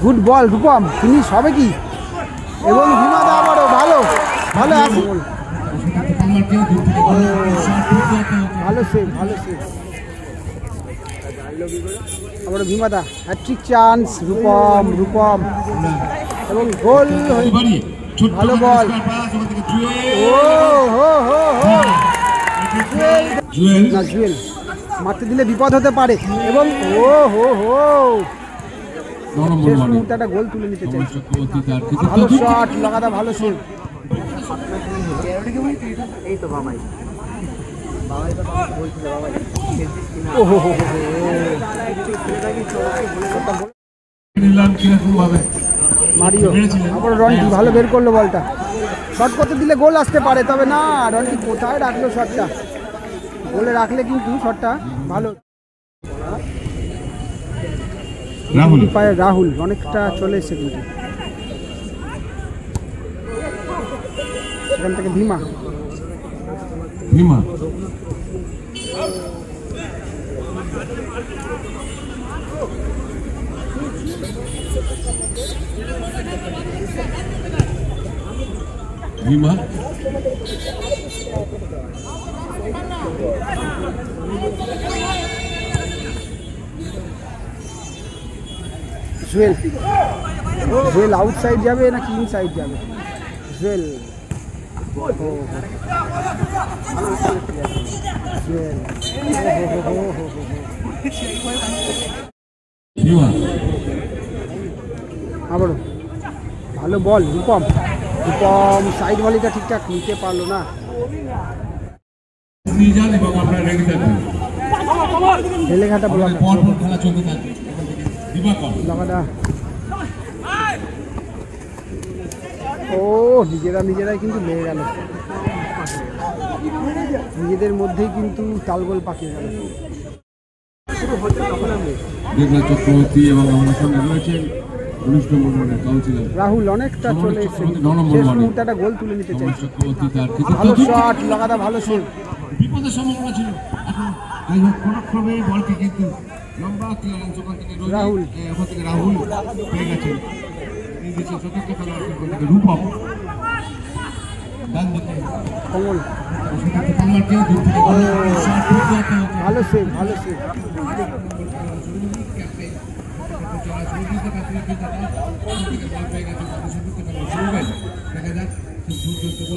Good ball Rupam, finish হবে কি? এবং হিমাদা আবারও ভালো ভালো আছে, ভালো সেভ ভালো সেভ। আবারও ভীমাদা হ্যাট্রিক চান্স, রূপম রূপম এবং গোল, ভালো বল। ও হো হো হো, জুয়েল না, জুয়েল মারতে দিলে বিপদ হতে পারে এবং ও হো হো, শেষ মুহূর্তে একটা গোল তুলে নিতে চাই। ভালো শট লাগাদা, ভালো সেভ। মারিও আবার রন্টি ভালো বের করলো বলটা, শট করতে দিলে গোল আসতে পারে, তবে না রন্টি কোথায় রাখলো শটটা, গোলে রাখলে কিন্তু শটটা ভালো। রাহুল অনেকটা চলে এসছে কিন্তু, সেখান থেকে ভীমা জুয়েল, জুয়েল আউটসাইড যাবে নাকি ইনসাইড যাবে? জুয়েল আবারও ভালো বল রূপম, রূপম সাইড ভলিটা ঠিকঠাক নিতে পারলো না। ঢেলেঘাটা ও নিজেরাই কিন্তু লেগে গেল, নিজেদের মধ্যেই কিন্তু তালগোল পাকিয়ে গেল। চক্রবর্তী এবং আমার সঙ্গে রয়েছেন রাহুল, অনেকটা চলে এসেছে, শেষ মুহূর্তে একটা গোল তুলে নিতে চাই। ভালো শট লাগাদা, ভালো সেভ। বিপদের সম্ভাবনা ছিল, কোনক্রমে বলকে কিন্তু লম্বা ক্লিয়ারেন্স ওখান থেকে রাহুল পেয়ে গেছেন। এই দিকে চতুর্থ খেলোয়াড় রূপম, কমল ভালো সেভ ভালো সেভ।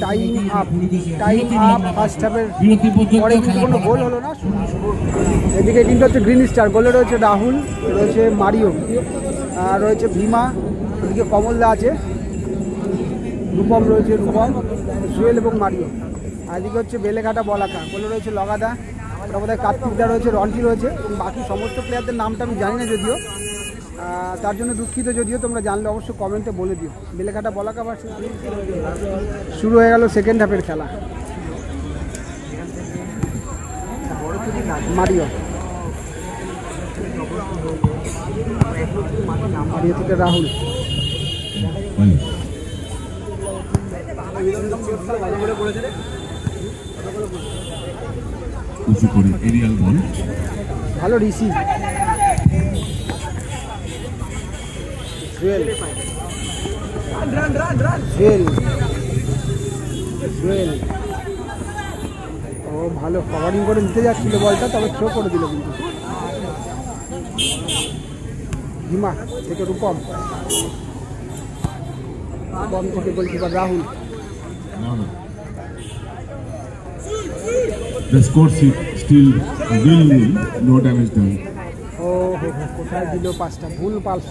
টাইম আপ ফার্স্ট হাফের পরে কিন্তু কোনো গোল হলো না। এদিকে কিন্তু হচ্ছে গ্রিন স্টার, গোলে রয়েছে রাহুল, রয়েছে মারিও, আর রয়েছে ভীমা, এদিকে কমলদা আছে, রূপম রয়েছে, রূপম জুয়েল এবং মারিও। আর এদিকে হচ্ছে বেলেঘাটা বলাকা, গোলে রয়েছে লগাদা, তারপরে কার্তিকদা রয়েছে, রন্টি রয়েছে, বাকি সমস্ত প্লেয়ারদের নামটা আমি জানি না যদিও, তার জন্য দুঃখিত। যদিও তোমরা জানলে অবশ্যই কমেন্টে বলে দিও। বেলেঘাটা বলাকা ভার্সেস শুরু হয়ে গেল সেকেন্ড হাফের খেলা। মারিও থেকে রাহুল, ভালো রিসিভ। জুয়েল ও ভালো কভারিং করে নিতে যাচ্ছিল বলটা, তবে থ্রো করে দিল কিন্তু। হিমা থেকে রূপম, থেকে goalkeeper Rahul. The score sheet still nil, no damage done. ও কোথায় দিল পাসটা, ভুল পাস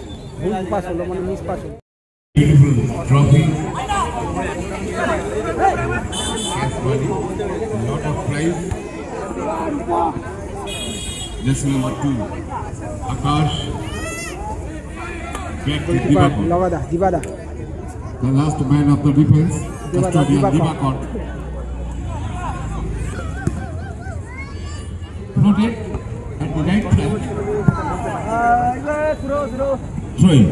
হলো, মানে মিস পাস হলো। Beautiful trophy. Cash money, lot of prize. Jersey number 2, Akash. Goalkeeper দিবাদা, the last man of the defense, custodian Divakar. Floated at the right flank. Throwing.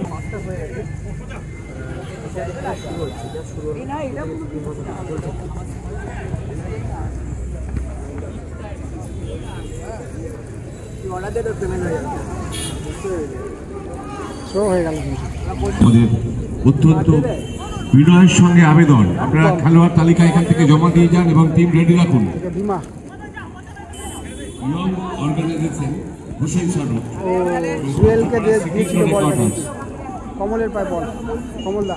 Show হয়ে গেল। আমাদের অত্যন্ত বিনয়ের সঙ্গে আবেদন, আপনারা খেলোয়াড় তালিকা এখান থেকে জমা দিয়ে যান এবং টিম রেডি রাখুন। ভীমা অর্গানাইজেশন হোসেন সরোজ ও জুয়েলকে দিয়েছিল বলটা, কমলের পায়ে বল, কমলদা।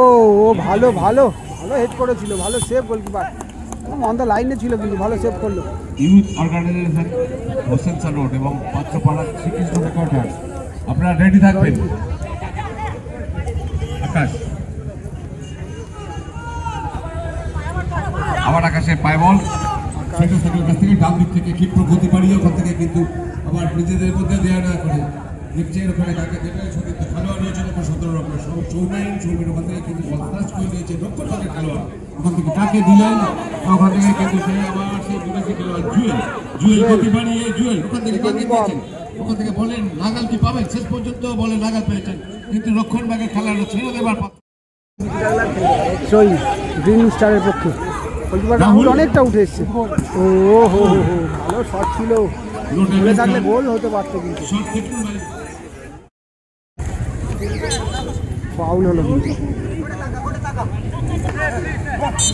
ও ও ভালো ভালো ভালো হেড করেছিল, ভালো সেভ গোলকিপার, অন দ্য লাইনে ছিল কিন্তু ভালো সেভ করলো। ইউথ অর্গানাইজেশন হোসেন সরোজ এবং পাত্রপাড়া শ্রীকৃষ্ণ রেকর্ডার্স, আপনারা রেডি থাকবেন। আকাশ, আবার আকাশের পায়ে বল, সেটা সেটার কাছ থেকে ডান দিক থেকে ক্ষিপ্র গতি বাড়িয়ে ওখান থেকে কিন্তু আবার নিজেদের মধ্যে দেওয়া না করে দেখছেন ওখানে কাকে দেবেন। সতীর্থ খেলোয়াড় রয়েছেন ওখানে 17 নম্বর সৌমেন ওখান থেকে কিন্তু বল টাচ করে দিয়েছে দক্ষিণ ভাগের খেলোয়াড়, ওখান থেকে কাকে দিলেন, ওখান থেকে কিন্তু সে আবার সেই বিদেশি খেলোয়াড় জুয়েল গতি বাড়িয়ে জুয়েল ওখান থেকে কাকে দিয়েছেন, ওখান থেকে বলেন নাগাল কি পাবেন, শেষ পর্যন্ত বলে নাগাল পেয়েছেন কিন্তু রক্ষণ ভাগের খেলোয়াড় ছেড়ে দেবার জয়ী গ্রিন স্টারের পক্ষে রাহুল অনেকটা উঠে এসছে। ও হো হো হো ভালো শট ছিল, ভুলে থাকলে গোল হতে পারতো কিন্তু ফাউল হলো।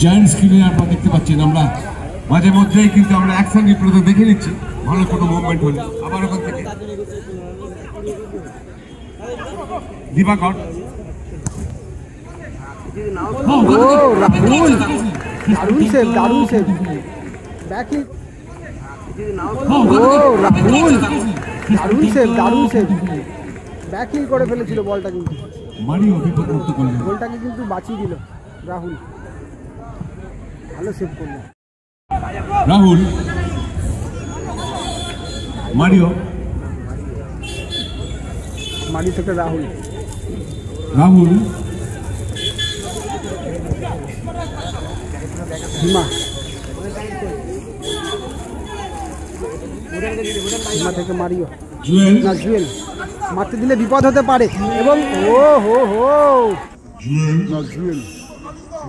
জায়ান্ট স্ক্রিনে আপনারা দেখতে পাচ্ছেন, আমরা মাঝে মধ্যেই কিন্তু আমরা অ্যাকশন রিপ্লেতে দেখে নিচ্ছি ভালো কোনো মুভমেন্ট হলে। আবার ওখান থেকে দিবাকর, ও রাহুল দারুণ সেভ, দারুণ সেভ, ব্যাকিং। ও রাহুল দারুণ সেভ, দারুণ সেভ, ব্যাকিং করে ফেলেছিল বলটা কিন্তু মারিও বিপদমুক্ত করলেন, গোলটাকে কিন্তু বাঁচিয়ে দিল রাহুল, ভালো সেভ করলো রাহুল। মারিও মারি থেকে রাহুল, রাহুল ভীমা ভীমা থেকে মারিও, জুয়েল না জুয়েল মারতে দিলে বিপদ হতে পারে এবং ও হো হো জুয়েল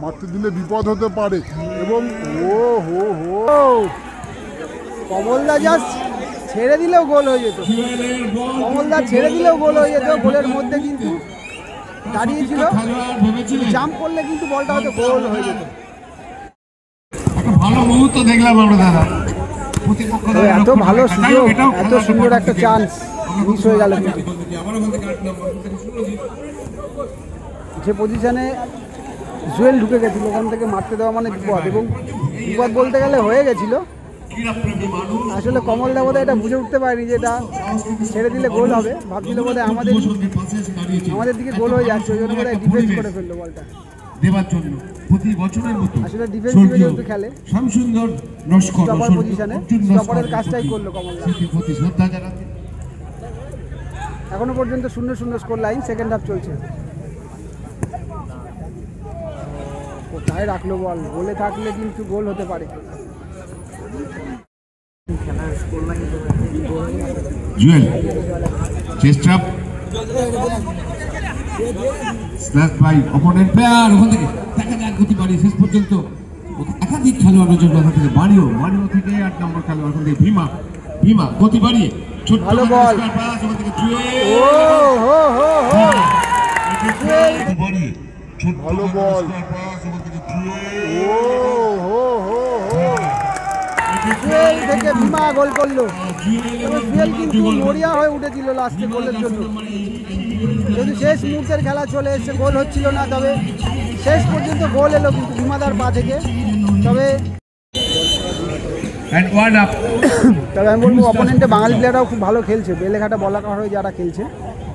মারতে দিলে বিপদ হতে পারে এবং ও হো হো কমলদা জাস্ট ছেড়ে দিলেও গোল হয়ে যেত, কমলদা ছেড়ে দিলেও গোল হয়ে যেত, গোলের মধ্যে কিন্তু দাঁড়িয়েছিল, জাম্প করলে কিন্তু বলটা হয়তো গোল হয়ে যেত। একটা ভালো মুহূর্ত দেখলাম আমরা দাদা, এত ভালো সুযোগ, এত সুন্দর একটা চান্স মিস হয়ে গেল কিন্তু। যে পজিশনে জুয়েল ঢুকে গেছিল ওখান থেকে মারতে দেওয়া মানে বিপদ, এবং বিপদ বলতে গেলে হয়ে গেছিল। আসলে কমলদা বোধহয় এটা বুঝে উঠতে পারেনি যে এটা ছেড়ে দিলে গোল হবে, ভাবছিল বোধহয় আমাদের দিকে গোল হয়ে যাচ্ছে, ওই জন্য বোধহয় ডিফেন্স করে ফেললো বলটা দেবার জন্য প্রতি বছরের মতো। আসলে ডিফেন্সিভে যেহেতু খেলে শামসুন্দর নস্কর স্টপার পজিশনে স্টপারের কাজটাই করলো কমলদা। প্রতি শ্রদ্ধা জানাতে এখনো পর্যন্ত 0-0 স্কোর লাইন, সেকেন্ড হাফ চলছে। কোথায় রাখলো বল, গোলে থাকলে কিন্তু গোল হতে পারে। Jewel chest up slash by opponent player, ওখান থেকে দেখা যাক গতি বাড়িয়ে শেষ পর্যন্ত একাধিক খেলোয়াড়ের জন্য ওখান থেকে মারিও থেকে 8 নম্বর খেলোয়াড়, ওখান থেকে ভীমা গতি বাড়িয়ে ছোট ভালো বল, ওখান থেকে জুয়েল ও হো হো হো ভালো বল, ও হো হো হো জুয়েল থেকে ভীমা গোল করলো। জুয়েল কিন্তু মরিয়া হয়ে উঠেছিল লাস্টে গোলের জন্য, যদি শেষ মুহূর্তের খেলা চলে এসছে, গোল হচ্ছিল না, তবে শেষ পর্যন্ত গোল এলো কিন্তু ভীমাদার পা থেকে। তবে আমি বলবো অপোনেন্টে বাঙালি প্লেয়াররাও খুব ভালো খেলছে, বেলেঘাটা বলাকার হয়ে যারা খেলছে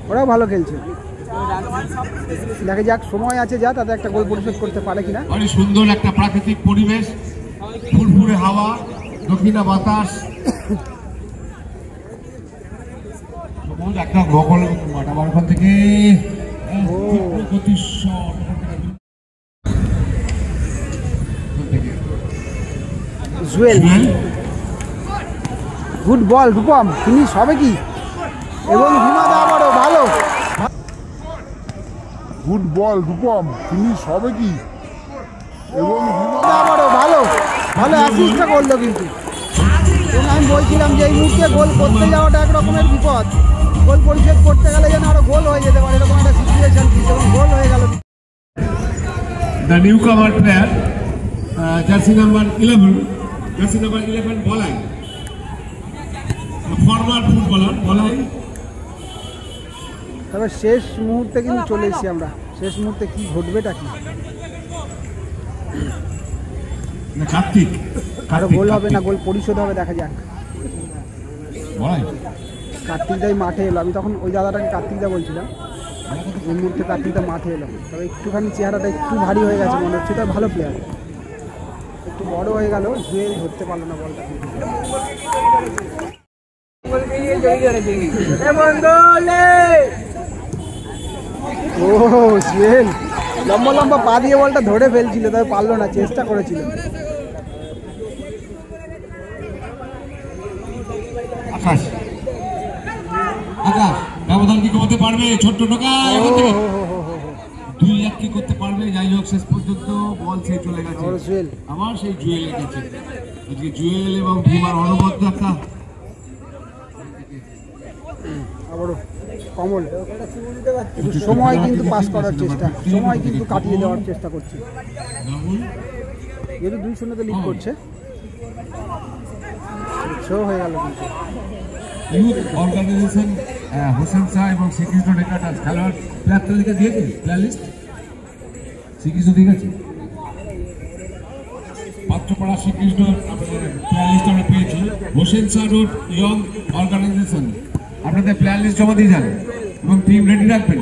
ওরাও ভালো খেলছে। দেখা যাক, সময় আছে যা, তাতে একটা গোল পরিশোধ করতে পারে কিনা। অনেক সুন্দর একটা প্রাকৃতিক পরিবেশ, ফুরফুরে হাওয়া, দক্ষিণা বাতাস, একটা গগল মাঠ। আবার ওখান থেকে Jewel good ball, Rupam finish হবে কি, এবং ভীমাদা আবারও ভালো, গুড বল রূপম ফিনিশ হবে কি, এবং আবারও ভালো ভালো অ্যাসিস্টটা করলো কিন্তু। আমি বলছিলাম যে এই মুহূর্তে গোল করতে যাওয়াটা এক রকমের বিপদ, গোল পরিশোধ করতে গেলে যেন আরো হয়ে যেতে পারে এরকম একটা সিচুয়েশন, কিন্তু গোল হয়ে গেল। The newcomer player, jersey number 11, Bolai. Former footballer, Bolai. তবে শেষ মুহূর্তে কিন্তু চলে এসেছি আমরা। শেষ মুহূর্তে কি ঘটবেটা কি? কার্তিক আরো গোল হবে না গোল পরিশোধ হবে, দেখা যাক। Bolai. কার্তিকদাই মাঠে এলো, আমি তখন ওই দাদাটাকে কার্তিকদা বলছিলাম। এই মুহূর্তে কার্তিকদা মাঠে এলো, তবে একটুখানি চেহারাটা একটু ভারী হয়ে গেছে মনে হচ্ছে। তার ভালো প্লেয়ার, একটু বড় হয়ে গেল, জুয়েল ধরতে পারলো না বলটা। ও জুয়েল লম্বা লম্বা পা দিয়ে বলটা ধরে ফেলছিল, তবে পারলো না, চেষ্টা করেছিল। আকাশ ব্যবধান কি করতে পারবে? ছোট্ট টোকা 2-1 কি করতে পারবে? যাই হোক শেষ পর্যন্ত বল সেই চলে গেছে আবার সেই জুয়েলের কাছে। আজকে জুয়েল এবং ভীমার অনবদ্য একটা আবারও কমল সময় কিন্তু পাস করার চেষ্টা, সময় কিন্তু কাটিয়ে দেওয়ার চেষ্টা করছে। যেহেতু 2-0 লিড করছে, হয়ে গেল কিন্তু। ইউথ অর্গানাইজেশন হোসেন শাহ এবং শ্রীকৃষ্ণ ডেকাটাস খেলোয়াড় প্লেয়ার তালিকা দিয়েছে, প্লেয়ার লিস্ট শ্রীকৃষ্ণ ঠিক আছে। পাত্রপাড়া শ্রীকৃষ্ণ প্লেয়ার লিস্ট আমরা পেয়েছি। Hossain Shah road young organization আপনাদের প্লেয়ার লিস্ট জমা দিয়ে যান এবং টিম রেডি রাখবেন।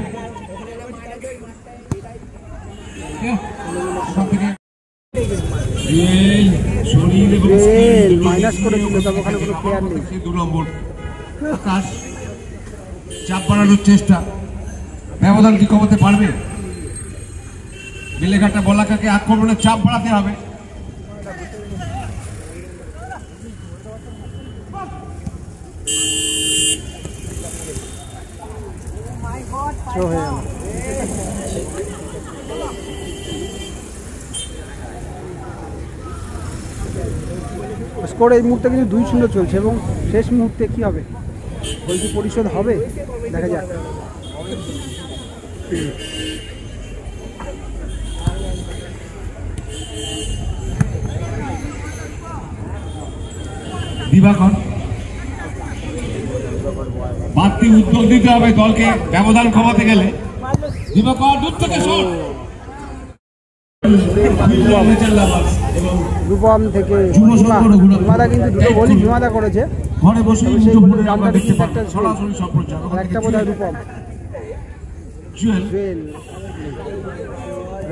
মাইনাস করেছিল, তবে ওখানে কোনো প্লেয়ার নেই। 2 নম্বর আকাশ চাপ বাড়ানোর চেষ্টা, ব্যবধান কি কমাতে পারবে? বেলেঘাটা বলাকাকে আক্রমণের চাপ বাড়াতে হবে। স্কোর এই মুহূর্তে কিন্তু 2-0 চলছে, এবং শেষ মুহূর্তে কি হবে? গোল কি পরিশোধ হবে? দেখা যাক। দিবাকর বাড়তি উদ্যোগ দিতে হবে দলকে ব্যবধান কমাতে গেলে। দিবাকর দূর থেকে শট, রূপম থেকে ভীমাদা কিন্তু দুটো গোলই ভীমাদা করেছে। ঘরে বসে একটা বোধ হয় Rupam. Jewel,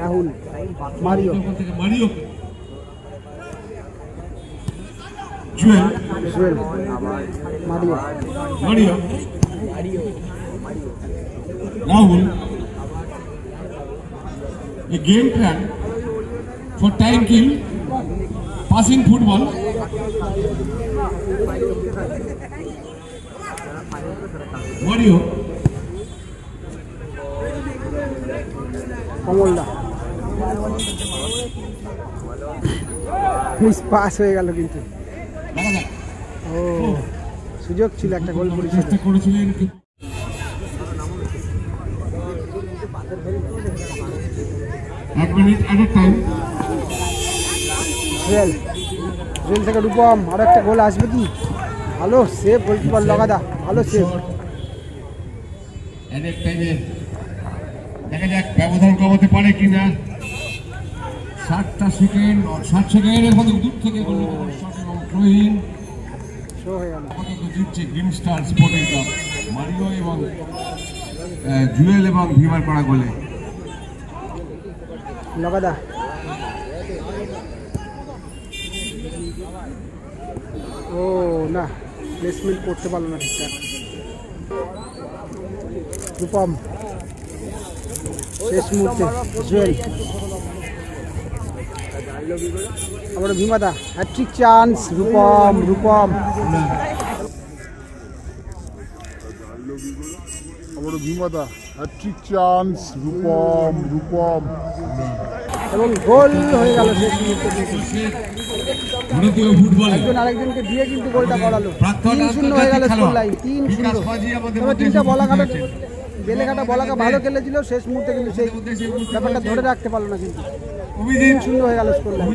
Rahul, Mario, Jewel, Mario, Rahul. A game plan for time kill, passing football. Mario. কমলদা মিস পাস হয়ে গেল, কিন্তু ও সুযোগ ছিল একটা গোল পরিশোধ করেছিলেন। এক মিনিট এট এ টাইম। জুয়েল থেকে রূপম, আরো একটা গোল আসবে কি? ভালো সেভ গোলকিপার লাগাদা, ভালো সেভ। দেখা যাক ব্যবধান কমাতে পারে কিনা। 60 সেকেন্ডের মধ্যে দূর থেকে জিতছে green star sporting club. Mario এবং জুয়েল এবং ভীমার করা গোলে লাগাদা। ও না, প্লেসমেন্ট করতে পারলো না ঠিকঠাক। রূপম শেষ মুহূর্তে, জুয়েল, আবার ভীমাদা, হ্যাট্রিক চান্স। রূপম আবার ভীমাদা, হ্যাট্রিক চান্স। রূপম এবং গোল হয়ে গেল শেষ মুহূর্তে। ভারতীয় ফুটবল একজন আরেকজনকে দিয়ে কিন্তু গোলটা করালো। 3-0 হয়ে গেল স্কোর লাইন, 3-0। তবে 3টা বলা কাটা বেলেঘাটা বলাকা ভালো খেলেছিল, শেষ মুহূর্তে কিন্তু সেই ব্যাপারটা ধরে রাখতে পারলো না, কিন্তু অভিজিৎ 0 হয়ে গেল স্কোর লাইন।